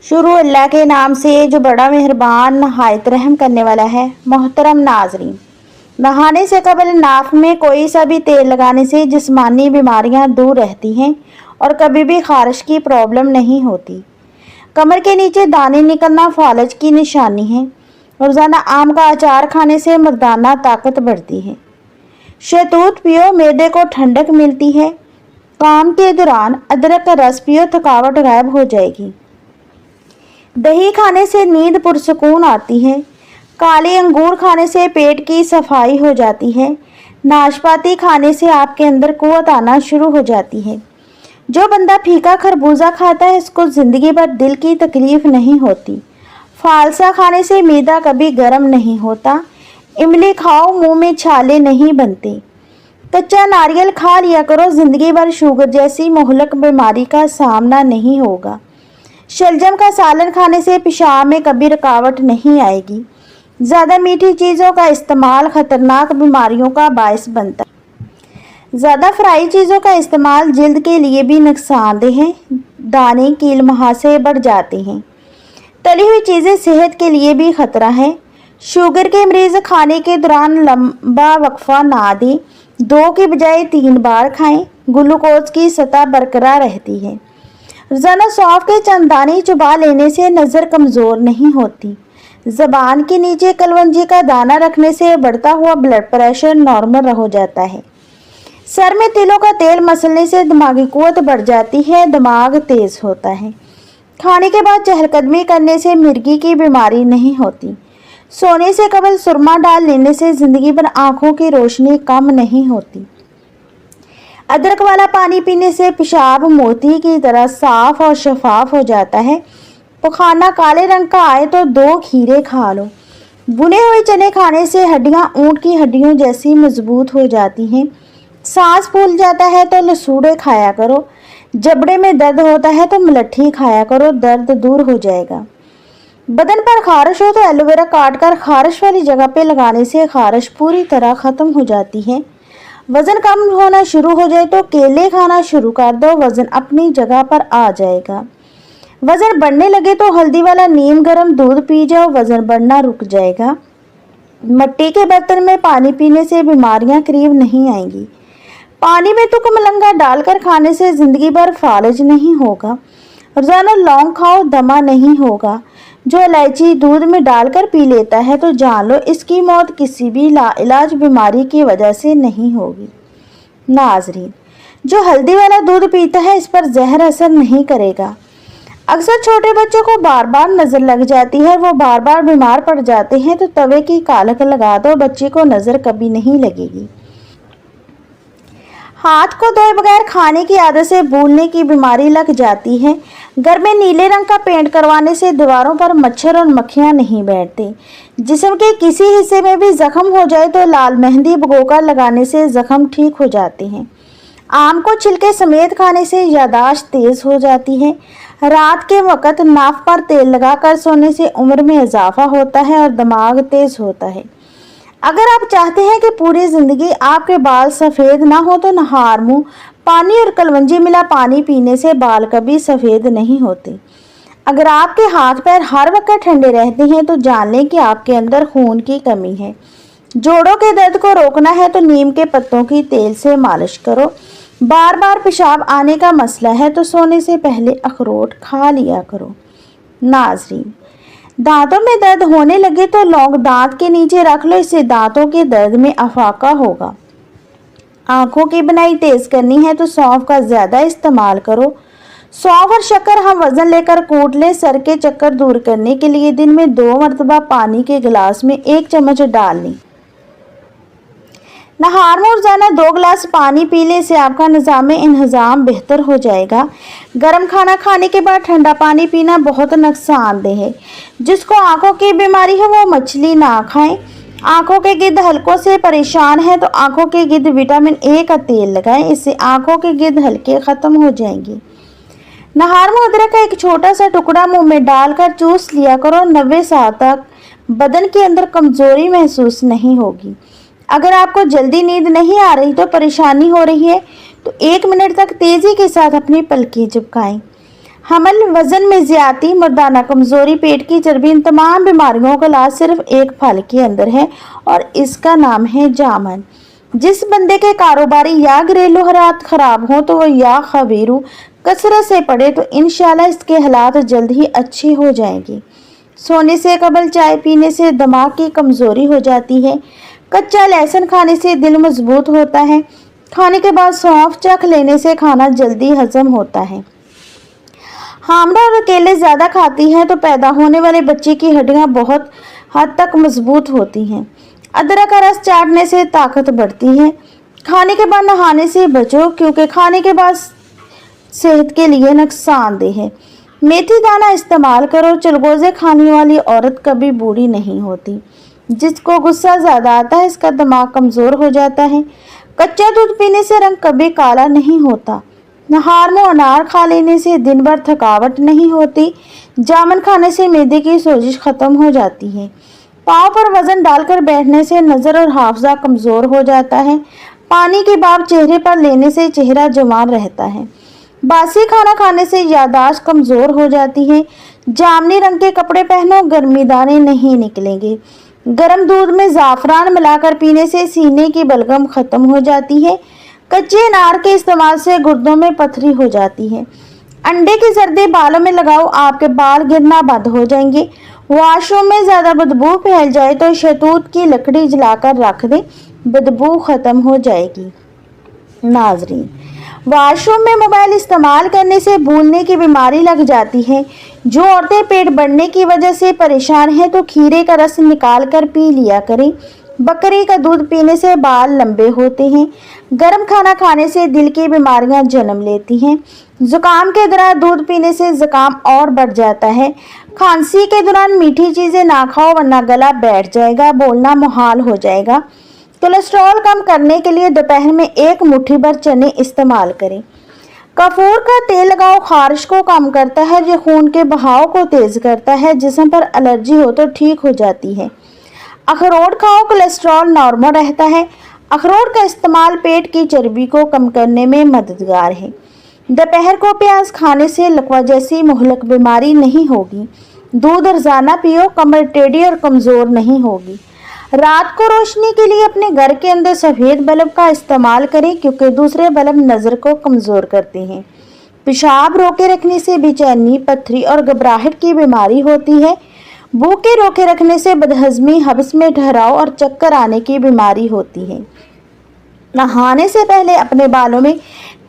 شروع اللہ کے نام سے جو بڑا مہربان نہایت رحم کرنے والا ہے۔ محترم ناظرین، نہانے سے قبل ناک میں کوئی سا بھی تیل لگانے سے جسمانی بیماریاں دور رہتی ہیں اور کبھی بھی خارش کی پرابلم نہیں ہوتی۔ کمر کے نیچے دانے نکلنا فالج کی نشانی ہے۔ روزانہ آم کا اچار کھانے سے مردانہ طاقت بڑھتی ہے۔ شہتوت پیو، معدے کو ٹھنڈک ملتی ہے۔ کام کے دوران ادرک کا رس پیو، تھکاوٹ غائب ہو جائے گی۔ دہی کھانے سے نیند پرسکون آتی ہے۔ کالے انگور کھانے سے پیٹ کی صفائی ہو جاتی ہے۔ ناشپاتی کھانے سے آپ کے اندر قوت آنا شروع ہو جاتی ہے۔ جو بندہ پھیکا خربوزہ کھاتا ہے اس کو زندگی بھر دل کی تکلیف نہیں ہوتی۔ فالسا کھانے سے معدہ کبھی گرم نہیں ہوتا۔ املی کھاؤ، منہ میں چھالے نہیں بنتے۔ کچا ناریل کھا لیا کرو، زندگی بھر شوگر جیسی مہلک بیماری کا سامنا نہیں ہوگا۔ شلجم کا سالن کھانے سے پیشاب میں کبھی رکاوٹ نہیں آئے گی۔ زیادہ میٹھی چیزوں کا استعمال خطرناک بیماریوں کا باعث بنتا ہے۔ زیادہ فرائی چیزوں کا استعمال جلد کے لیے بھی نقصان دہ ہے۔ دانے کیل مہاسے بڑھ جاتے ہیں۔ تلی ہوئی چیزیں صحت کے لیے بھی خطرہ ہے۔ شوگر کے مریض کھانے کے دوران لمبا وقفہ نہ دیں، 2 کی بجائے 3 بار کھائیں۔ گلوکوز کی سطح برقرار رہتی ہے۔ روزانہ سونف کے چند دانے چبا لینے سے نظر کمزور نہیں ہوتی۔ زبان کے نیچے کلونجی کا دانہ رکھنے سے بڑھتا ہوا بلڈ پریشر نارمل ہو جاتا ہے۔ سر میں تلوں کا تیل مسلنے سے دماغی قوت بڑھ جاتی ہے، دماغ تیز ہوتا ہے۔ کھانے کے بعد چہل قدمی کرنے سے مرگی کی بیماری نہیں ہوتی۔ سونے سے قبل سرما ڈال لینے سے زندگی بھر آنکھوں کی روشنی کم نہیں ہوتی۔ ادرک والا پانی پینے سے پیشاب موتی کی طرح صاف اور شفاف ہو جاتا ہے۔ پخانہ کالے رنگ کا آئے تو 2 کھیرے کھا لو۔ بنے ہوئے چنے کھانے سے ہڈیاں اونٹ کی ہڈیوں جیسی مضبوط ہو جاتی ہیں۔ سانس پھول جاتا ہے تو لسوڑے کھایا کرو۔ جبڑے میں درد ہوتا ہے تو ملٹھی کھایا کرو، درد دور ہو جائے گا۔ بدن پر خارش ہو تو ایلو ویرا کاٹ کر خارش والی جگہ پہ لگانے سے خارش پوری طرح ختم ہو جاتی ہے۔ وزن کم ہونا شروع ہو جائے تو کیلے کھانا شروع کر دو، وزن اپنی جگہ پر آ جائے گا۔ وزن بڑھنے لگے تو ہلدی والا نیم گرم دودھ پی جاؤ، وزن بڑھنا رک جائے گا۔ مٹی کے برتن میں پانی پینے سے بیماریاں قریب نہیں آئیں گی۔ پانی میں تک ملنگا ڈال کر کھانے سے زندگی بھر فالج نہیں ہوگا۔ روزانہ لونگ کھاؤ، دمہ نہیں ہوگا۔ جو الائچی دودھ میں ڈال کر پی لیتا ہے تو جان لو اس کی موت کسی بھی لا علاج بیماری کی وجہ سے نہیں ہوگی۔ ناظرین، جو ہلدی والا دودھ پیتا ہے اس پر زہر اثر نہیں کرے گا۔ اکثر چھوٹے بچوں کو بار بار نظر لگ جاتی ہے، وہ بار بار بیمار پڑ جاتے ہیں تو توے کی کالک لگا دو، بچے کو نظر کبھی نہیں لگے گی۔ ہاتھ کو دھوئے بغیر کھانے کی عادت سے بھولنے کی بیماری لگ جاتی ہے۔ گھر میں نیلے رنگ کا پینٹ کروانے سے دیواروں پر مچھر اور مکھیاں نہیں بیٹھتے۔ جسم کے کسی حصے میں بھی زخم ہو جائے تو لال مہندی بھگو کر لگانے سے زخم ٹھیک ہو جاتے ہیں۔ آم کو چھلکے سمیت کھانے سے یادداشت تیز ہو جاتی ہے۔ رات کے وقت ناف پر تیل لگا کر سونے سے عمر میں اضافہ ہوتا ہے اور دماغ تیز ہوتا ہے۔ اگر آپ چاہتے ہیں کہ پوری زندگی آپ کے بال سفید نہ ہو تو نہار منہ پانی اور کلونجی ملا پانی پینے سے بال کبھی سفید نہیں ہوتے۔ اگر آپ کے ہاتھ پیر ہر وقت ٹھنڈے رہتے ہیں تو جان لیں کہ آپ کے اندر خون کی کمی ہے۔ جوڑوں کے درد کو روکنا ہے تو نیم کے پتوں کی تیل سے مالش کرو۔ بار بار پیشاب آنے کا مسئلہ ہے تو سونے سے پہلے اخروٹ کھا لیا کرو۔ ناظرین، دانتوں میں درد ہونے لگے تو لونگ دانت کے نیچے رکھ لو، اس سے دانتوں کے درد میں افاقہ ہوگا۔ آنکھوں کی بنائی تیز کرنی ہے تو سونف کا زیادہ استعمال کرو۔ سونف اور شکر ہم وزن لے کر کوٹ لیں۔ سر کے چکر دور کرنے کے لیے دن میں 2 مرتبہ پانی کے گلاس میں 1 چمچ ڈال لیں۔ نہار میں روزانہ 2 گلاس پانی پی لیں، اس سے آپ کا نظام انہضام بہتر ہو جائے گا۔ گرم کھانا کھانے کے بعد ٹھنڈا پانی پینا بہت نقصان دہ ہے۔ جس کو آنکھوں کی بیماری ہے وہ مچھلی نہ کھائیں۔ آنکھوں کے گرد حلقوں سے پریشان ہے تو آنکھوں کے گرد وٹامن اے کا تیل لگائیں، اس سے آنکھوں کے گرد حلقے ختم ہو جائیں گے۔ نہار میں ادرک کا ایک چھوٹا سا ٹکڑا منہ میں ڈال کر چوس لیا کرو، 90 سال تک بدن کے اندر کمزوری محسوس نہیں ہوگی۔ اگر آپ کو جلدی نیند نہیں آ رہی تو پریشانی ہو رہی ہے تو 1 منٹ تک تیزی کے ساتھ اپنی پلکیں چپکائیں۔ हमल, वजन में ज्यादती, मर्दाना कमजोरी, पेट की चर्बी, इन तमाम बीमारियों का इलाज सिर्फ एक फल के अंदर है और इसका नाम है जामुन। जिस बंदे के कारोबारी या घरेलू हालात खराब हो तो वो या खबीरू कसरत से पढ़े तो इंशाल्लाह इसके हालात जल्द ही अच्छे हो जाएंगे। सोने से कबल चाय पीने से दिमाग की कमजोरी हो जाती है। कच्चा लहसुन खाने से दिल मजबूत होता है। खाने के बाद सौंफ चख लेने से खाना जल्दी हजम होता है। हामड़ा और केले ज़्यादा खाती हैं तो पैदा होने वाले बच्चे की हड्डियां बहुत हद तक मजबूत होती हैं। अदरक का रस चाटने से ताकत बढ़ती है। खाने के बाद नहाने से बचो क्योंकि खाने के बाद सेहत के लिए नुकसानदेह है। मेथी दाना इस्तेमाल करो। चलगोजे खाने वाली औरत कभी बूढ़ी नहीं होती। जिसको गुस्सा ज़्यादा आता है इसका दिमाग कमज़ोर हो जाता है। कच्चा दूध पीने से रंग कभी काला नहीं होता। नहार में अनार खा लेने से दिन भर थकावट नहीं होती। जामुन खाने से मैदे की सोजिश खत्म हो जाती है। पाँव पर वजन डालकर बैठने से नज़र और हाफजा कमज़ोर हो जाता है। पानी की भाप चेहरे पर लेने से चेहरा जवान रहता है। बासी खाना खाने से याददाश्त कमज़ोर हो जाती है। जामुनी रंग के कपड़े पहनो, गर्मी दाने नहीं निकलेंगे। गर्म दूध में ज़ाफ़रान मिलाकर पीने से सीने की बलगम खत्म हो जाती है। कच्चे अनार के इस्तेमाल से गुर्दों में पथरी हो जाती है। अंडे की जर्दी बालों में लगाओ, आपके बाल गिरना बंद हो जाएंगे। वॉशरूम में ज़्यादा बदबू फैल जाए तो शहतूत की लकड़ी जलाकर रख दें, बदबू ख़त्म हो जाएगी। नाजरीन, वॉशरूम में मोबाइल इस्तेमाल करने से भूलने की बीमारी लग जाती है। जो औरतें पेट बढ़ने की वजह से परेशान हैं तो खीरे का रस निकाल कर पी लिया करें। बकरी का दूध पीने से बाल लंबे होते हैं। गर्म खाना खाने से दिल की बीमारियां जन्म लेती हैं। जुकाम के दौरान दूध पीने से जुकाम और बढ़ जाता है। खांसी के दौरान मीठी चीज़ें ना खाओ वरना गला बैठ जाएगा, बोलना मुहाल हो जाएगा। कोलेस्ट्रॉल कम करने के लिए दोपहर में एक मुट्ठी भर चने इस्तेमाल करें। कपूर का तेल लगाओ, खारिश को कम करता है। जो खून के बहाव को तेज करता है। जिस्म पर एलर्जी हो तो ठीक हो जाती है। अखरोट खाओ, कोलेस्ट्रॉल नॉर्मल रहता है। अखरोट का इस्तेमाल पेट की चर्बी को कम करने में मददगार है। दोपहर को प्याज खाने से लकवा जैसी मुहलक बीमारी नहीं होगी। दूध रोजाना पियो, कमर टेढ़ी और कमज़ोर नहीं होगी। रात को रोशनी के लिए अपने घर के अंदर सफ़ेद बल्ब का इस्तेमाल करें क्योंकि दूसरे बल्ब नज़र को कमज़ोर करते हैं। पेशाब रोके रखने से बेचैनी, पथरी और घबराहट की बीमारी होती है। भूखे रोके रखने से बदहजमी, हब्स में ठहराव और चक्कर आने की बीमारी होती है। नहाने से पहले अपने बालों में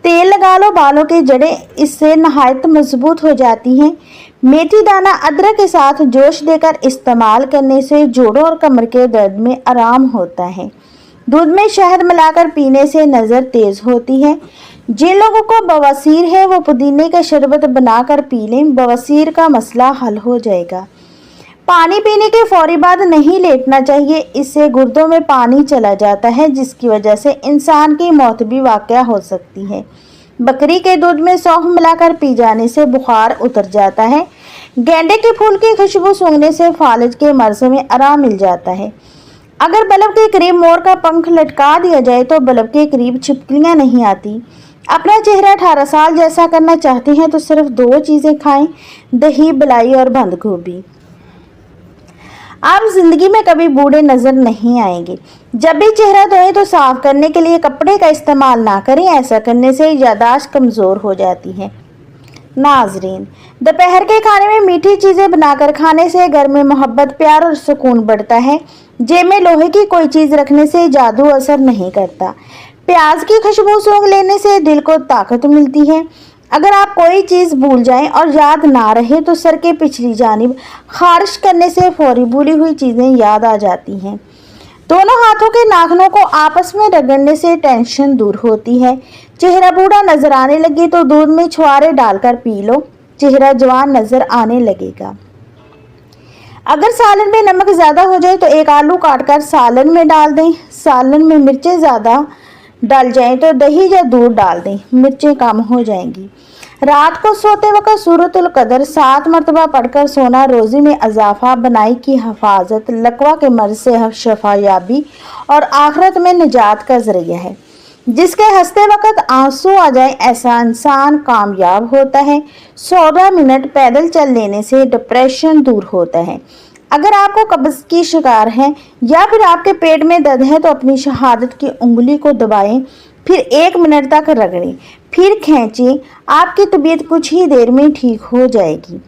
तेल लगा लो, बालों की जड़ें इससे नहायत मजबूत हो जाती हैं। मेथी दाना अदरक के साथ जोश देकर इस्तेमाल करने से जोड़ों और कमर के दर्द में आराम होता है। दूध में शहद मिलाकर पीने से नज़र तेज होती है। जिन लोगों को बवासीर है वो पुदीने का शरबत बनाकर पी लें, बवासीर का मसला हल हो जाएगा। पानी पीने के फौरी बाद नहीं लेटना चाहिए, इससे गुर्दों में पानी चला जाता है जिसकी वजह से इंसान की मौत भी वाक़या हो सकती है। बकरी के दूध में सौंफ मिलाकर पी जाने से बुखार उतर जाता है। गेंडे के फूल की खुशबू सूंघने से फालिज के मर्ज में आराम मिल जाता है। अगर बल्ब के करीब मोर का पंख लटका दिया जाए तो बल्ब के करीब छिपकलियां नहीं आती। अपना चेहरा 18 साल जैसा करना चाहते हैं तो सिर्फ 2 चीज़ें खाएं, दही, बलाई और बंद गोभी। आप जिंदगी में कभी बूढ़े नजर नहीं आएंगे। जब भी चेहरा धोएं तो साफ करने के लिए कपड़े का इस्तेमाल ना करें, ऐसा करने से याददाश्त कमज़ोर हो जाती है। नाजरीन, दोपहर के खाने में मीठी चीज़ें बनाकर खाने से घर में मोहब्बत, प्यार और सुकून बढ़ता है। जेब में लोहे की कोई चीज़ रखने से जादू असर नहीं करता। प्याज की खुशबू सूंघ लेने से दिल को ताकत मिलती है। अगर आप कोई चीज़ भूल जाएं और याद ना रहे तो सर के पिछली जानिब खारिश करने से फौरी भूली हुई चीज़ें याद आ जाती हैं। दोनों हाथों के नाखूनों को आपस में रगड़ने से टेंशन दूर होती है। चेहरा बूढ़ा नजर आने लगे तो दूध में छुआरे डालकर पी लो, चेहरा जवान नजर आने लगेगा। अगर सालन में नमक ज़्यादा हो जाए तो एक आलू काटकर सालन में डाल दें। सालन में मिर्चें ज़्यादा डल जाएं तो दही या दूध डाल दें, मिर्चें कम हो जाएंगी। रात को सोते वक्त सूरतुल कदर 7 मरतबा पढ़कर सोना रोज़ी में इजाफा, बनाई की हिफाजत, लकवा के मर्ज से शफायाबी और आखिरत में निजात का जरिया है। जिसके हंसते वक्त आंसू आ जाए ऐसा इंसान कामयाब होता है। 16 मिनट पैदल चल लेने से डिप्रेशन दूर होता है। अगर आपको कब्ज की शिकार है या फिर आपके पेट में दर्द है तो अपनी शहादत की उंगली को दबाएं, फिर 1 मिनट तक रगड़ें, फिर खींचें। आपकी तबीयत कुछ ही देर में ठीक हो जाएगी।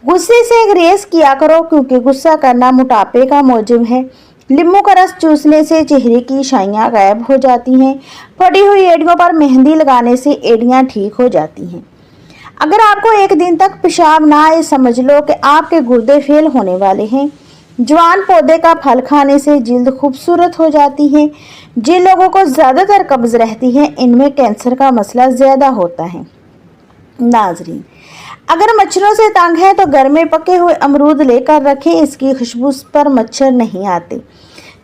गुस्से से ग्रेस किया करो क्योंकि गुस्सा करना मोटापे का मौजब है। नींबू का रस चूसने से चेहरे की शाइयाँ गायब हो जाती हैं। फटी हुई एड़ियों पर मेहंदी लगाने से एड़ियाँ ठीक हो जाती हैं। अगर आपको 1 दिन तक पेशाब ना आए समझ लो कि आपके गुर्दे फेल होने वाले हैं। जवान पौधे का फल खाने से जिल्द खूबसूरत हो जाती है। जिन लोगों को ज़्यादातर कब्ज रहती है इनमें कैंसर का मसला ज़्यादा होता है। नाजरीन, अगर मच्छरों से तंग है तो घर में पके हुए अमरूद लेकर रखें, इसकी खुशबू पर मच्छर नहीं आते।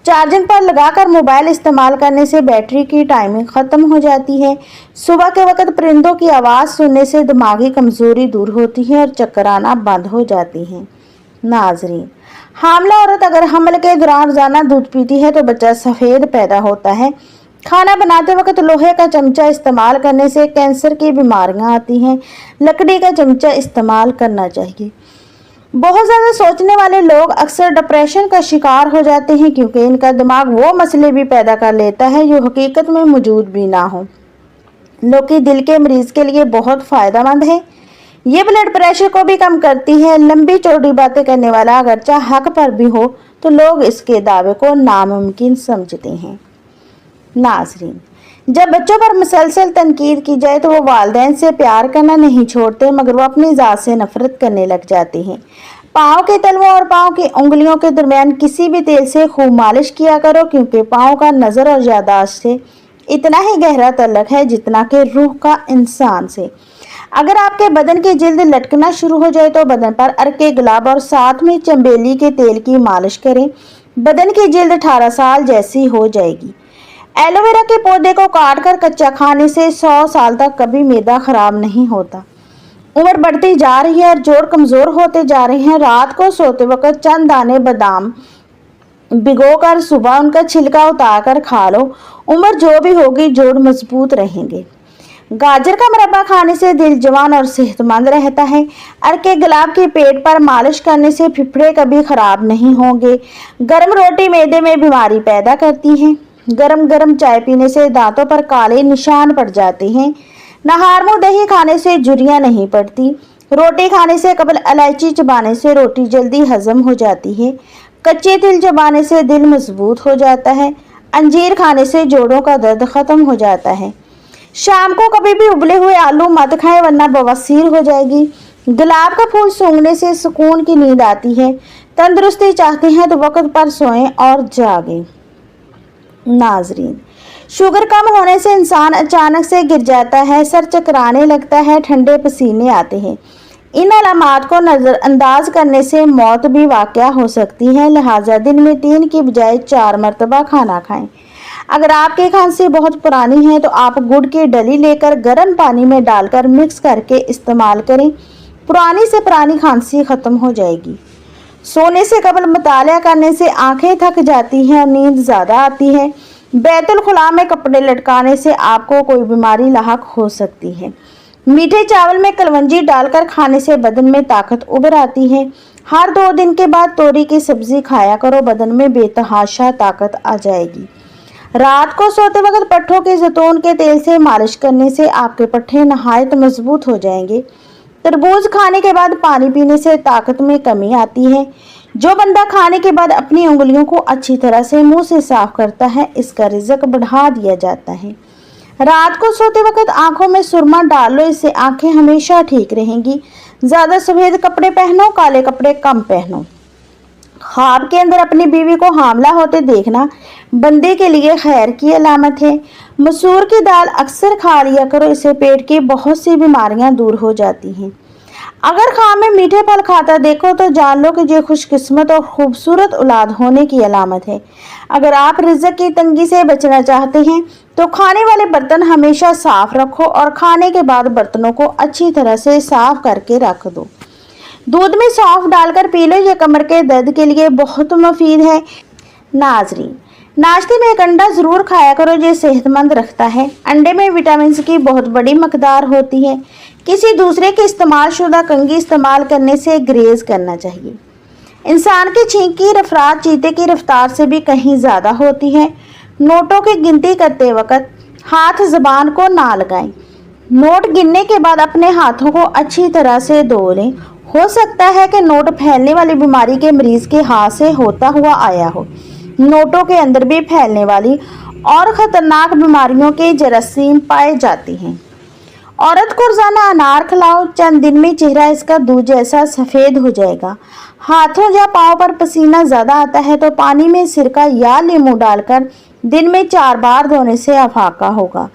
चार्जिंग पर लगाकर मोबाइल इस्तेमाल करने से बैटरी की टाइमिंग ख़त्म हो जाती है। सुबह के वक्त परिंदों की आवाज़ सुनने से दिमागी कमज़ोरी दूर होती है और चक्कर आना बंद हो जाती हैं। नाजरीन, हामला औरत अगर हमल के दौरान रोजाना दूध पीती है तो बच्चा सफ़ेद पैदा होता है। खाना बनाते वक्त लोहे का चमचा इस्तेमाल करने से कैंसर की बीमारियां आती हैं। लकड़ी का चमचा इस्तेमाल करना चाहिए। बहुत ज़्यादा सोचने वाले लोग अक्सर डिप्रेशन का शिकार हो जाते हैं क्योंकि इनका दिमाग वो मसले भी पैदा कर लेता है जो हकीकत में मौजूद भी ना हो। लौकी दिल के मरीज के लिए बहुत फ़ायदेमंद है। ये ब्लड प्रेशर को भी कम करती है। लंबी चौड़ी बातें करने वाला अगरचा हक पर भी हो तो लोग इसके दावे को नामुमकिन समझते हैं। नाजरीन, जब बच्चों पर मुसलसल तनकीद की जाए तो वो वालिदैन से प्यार करना नहीं छोड़ते मगर वो अपनी ज़ात से नफरत करने लग जाते हैं। पाँव के तलवों और पाँव की उंगलियों के दरमियान किसी भी तेल से खूब मालिश किया करो क्योंकि पाँव का नज़र और याददाश्त से इतना ही गहरा तल्लक है जितना कि रूह का इंसान से। अगर आपके बदन की जिल्द लटकना शुरू हो जाए तो बदन पर अरके गुलाब और साथ में चंबेली के तेल की मालिश करें। बदन की जिल्द 18 साल जैसी हो जाएगी। एलोवेरा के पौधे को काटकर कच्चा खाने से 100 साल तक कभी मैदा खराब नहीं होता। उम्र बढ़ती जा रही है और जोड़ कमज़ोर होते जा रहे हैं। रात को सोते वक्त चंद दाने बादाम भिगोकर सुबह उनका छिलका उतारकर खा लो। उम्र जो भी होगी जोड़ मजबूत रहेंगे। गाजर का मुरब्बा खाने से दिल जवान और सेहतमंद रहता है। अरके गुलाब के पेट पर मालिश करने से फेफड़े कभी खराब नहीं होंगे। गर्म रोटी मैदे में बीमारी पैदा करती है। गरम गरम चाय पीने से दांतों पर काले निशान पड़ जाते हैं। नहार मुँह दही खाने से झुर्रियाँ नहीं पड़ती। रोटी खाने से कबल इलायची चबाने से रोटी जल्दी हजम हो जाती है। कच्चे तिल चबाने से दिल मजबूत हो जाता है। अंजीर खाने से जोड़ों का दर्द खत्म हो जाता है। शाम को कभी भी उबले हुए आलू मत खाएं वरना बवासीर हो जाएगी। गुलाब का फूल सूंघने से सुकून की नींद आती है। तंदुरुस्ती चाहते हैं तो वक्त पर सोएं और जागें। नाजरीन, शुगर कम होने से इंसान अचानक से गिर जाता है, सर चकराने लगता है, ठंडे पसीने आते हैं। इन अलामात को नज़रअंदाज करने से मौत भी वाक़या हो सकती है। लिहाजा दिन में 3 की बजाय 4 मरतबा खाना खाएं। अगर आपकी खांसी बहुत पुरानी है तो आप गुड़ की डली लेकर गर्म पानी में डालकर मिक्स करके इस्तेमाल करें। पुरानी से पुरानी खांसी ख़त्म हो जाएगी। सोने से कबल मुतालिया करने से आंखें थक जाती हैं और नींद ज़्यादा आती है। बैतुल खुला में कपड़े लटकाने से आपको कोई बीमारी लाहक हो सकती है। मीठे चावल में कलवंजी डालकर खाने से बदन में ताकत उभर आती है। हर 2 दिन के बाद तोरी की सब्जी खाया करो, बदन में बेतहाशा ताकत आ जाएगी। रात को सोते वक्त पट्ठों के जैतून के तेल से मालिश करने से आपके पट्ठे नहायत मजबूत हो जाएंगे। तरबूज खाने के बाद पानी पीने से ताकत में कमी आती है। जो बंदा खाने के बाद अपनी उंगलियों को अच्छी तरह से मुंह से साफ करता है इसका रिज़्क बढ़ा दिया जाता है। रात को सोते वक्त आंखों में सुरमा डाल लो, इससे आंखें हमेशा ठीक रहेंगी। ज़्यादा सफ़ेद कपड़े पहनो, काले कपड़े कम पहनो। ख्वाब के अंदर अपनी बीवी को हामला होते देखना बंदे के लिए खैर की अलामत है। मसूर की दाल अक्सर खा लिया करो, इससे पेट की बहुत सी बीमारियां दूर हो जाती हैं। अगर ख्वाब में मीठे फल खाता देखो तो जान लो कि ये खुशकिस्मत और खूबसूरत औलाद होने की अलामत है। अगर आप रिज़्क की तंगी से बचना चाहते हैं तो खाने वाले बर्तन हमेशा साफ रखो और खाने के बाद बर्तनों को अच्छी तरह से साफ करके रख दो। दूध में सौंफ डालकर पी लो, यह कमर के दर्द के लिए बहुत मुफीद है। नाजरीन, नाश्ते में एक अंडा ज़रूर खाया करो जो सेहतमंद रखता है। अंडे में विटामिन की बहुत बड़ी मकदार होती है। किसी दूसरे के इस्तेमाल शुदा कंघी इस्तेमाल करने से ग्रेज करना चाहिए। इंसान की छींक की रफ्तार चीते की रफ्तार से भी कहीं ज़्यादा होती है। नोटों की गिनती करते वक्त हाथ ज़बान को ना लगाएं। नोट गिनने के बाद अपने हाथों को अच्छी तरह से धो लें। हो सकता है कि नोट फैलने वाली बीमारी के मरीज के हाथ से होता हुआ आया हो। नोटों के अंदर भी फैलने वाली और ख़तरनाक बीमारियों के जरासीम पाए जाते हैं। औरत को रोज़ाना अनार खिलाओ, चंद दिन में चेहरा इसका दूध जैसा सफ़ेद हो जाएगा। हाथों या पाँव पर पसीना ज़्यादा आता है तो पानी में सिरका या नींबू डालकर दिन में 4 बार धोने से अफाका होगा।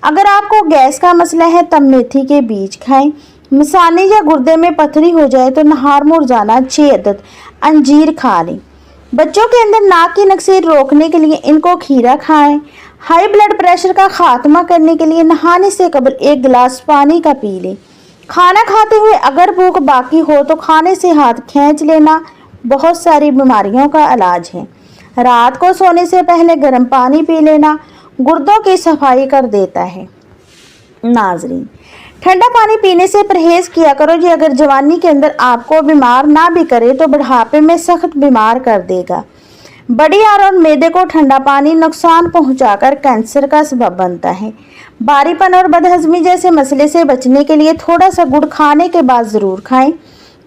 अगर आपको गैस का मसला है तब मेथी के बीज खाएं। मिसानी या गुर्दे में पथरी हो जाए तो नहार में रोज़ाना 6 अदद अंजीर खा लें। बच्चों के अंदर नाक की नक्सीर रोकने के लिए इनको खीरा खाएं। हाई ब्लड प्रेशर का खात्मा करने के लिए नहाने से कबल 1 गिलास पानी का पी लें। खाना खाते हुए अगर भूख बाकी हो तो खाने से हाथ खींच लेना बहुत सारी बीमारियों का इलाज है। रात को सोने से पहले गर्म पानी पी लेना गुर्दों की सफाई कर देता है। नाज़रीन, ठंडा पानी पीने से परहेज़ किया करो जी। अगर जवानी के अंदर आपको बीमार ना भी करे तो बुढ़ापे में सख्त बीमार कर देगा। बड़ी आंत और मैदे को ठंडा पानी नुकसान पहुंचाकर कैंसर का सबब बनता है। भारीपन और बदहजमी जैसे मसले से बचने के लिए थोड़ा सा गुड़ खाने के बाद ज़रूर खाएं।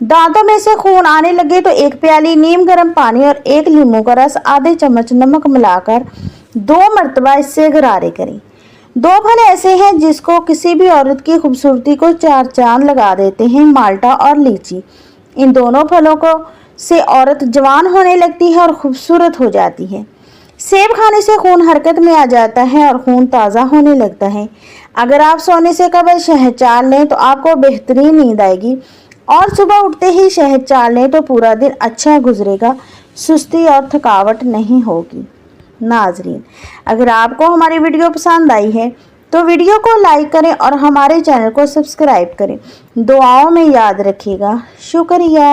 दांतों में से खून आने लगे तो 1 प्याली नीम गर्म पानी और 1 नींबू का रस आधे चम्मच नमक मिलाकर 2 मरतबा इससे गरारे करें। 2 फल ऐसे हैं जिसको किसी भी औरत की खूबसूरती को 4 चांद लगा देते हैं, माल्टा और लीची। इन दोनों फलों को से औरत जवान होने लगती है और खूबसूरत हो जाती है। सेब खाने से खून हरकत में आ जाता है और खून ताज़ा होने लगता है। अगर आप सोने से कबल शहद चाल लें तो आपको बेहतरीन नींद आएगी और सुबह उठते ही शहद चाल लें तो पूरा दिन अच्छा गुजरेगा, सुस्ती और थकावट नहीं होगी। नाजरीन, अगर आपको हमारी वीडियो पसंद आई है तो वीडियो को लाइक करें और हमारे चैनल को सब्सक्राइब करें। दुआओं में याद रखिएगा। शुक्रिया।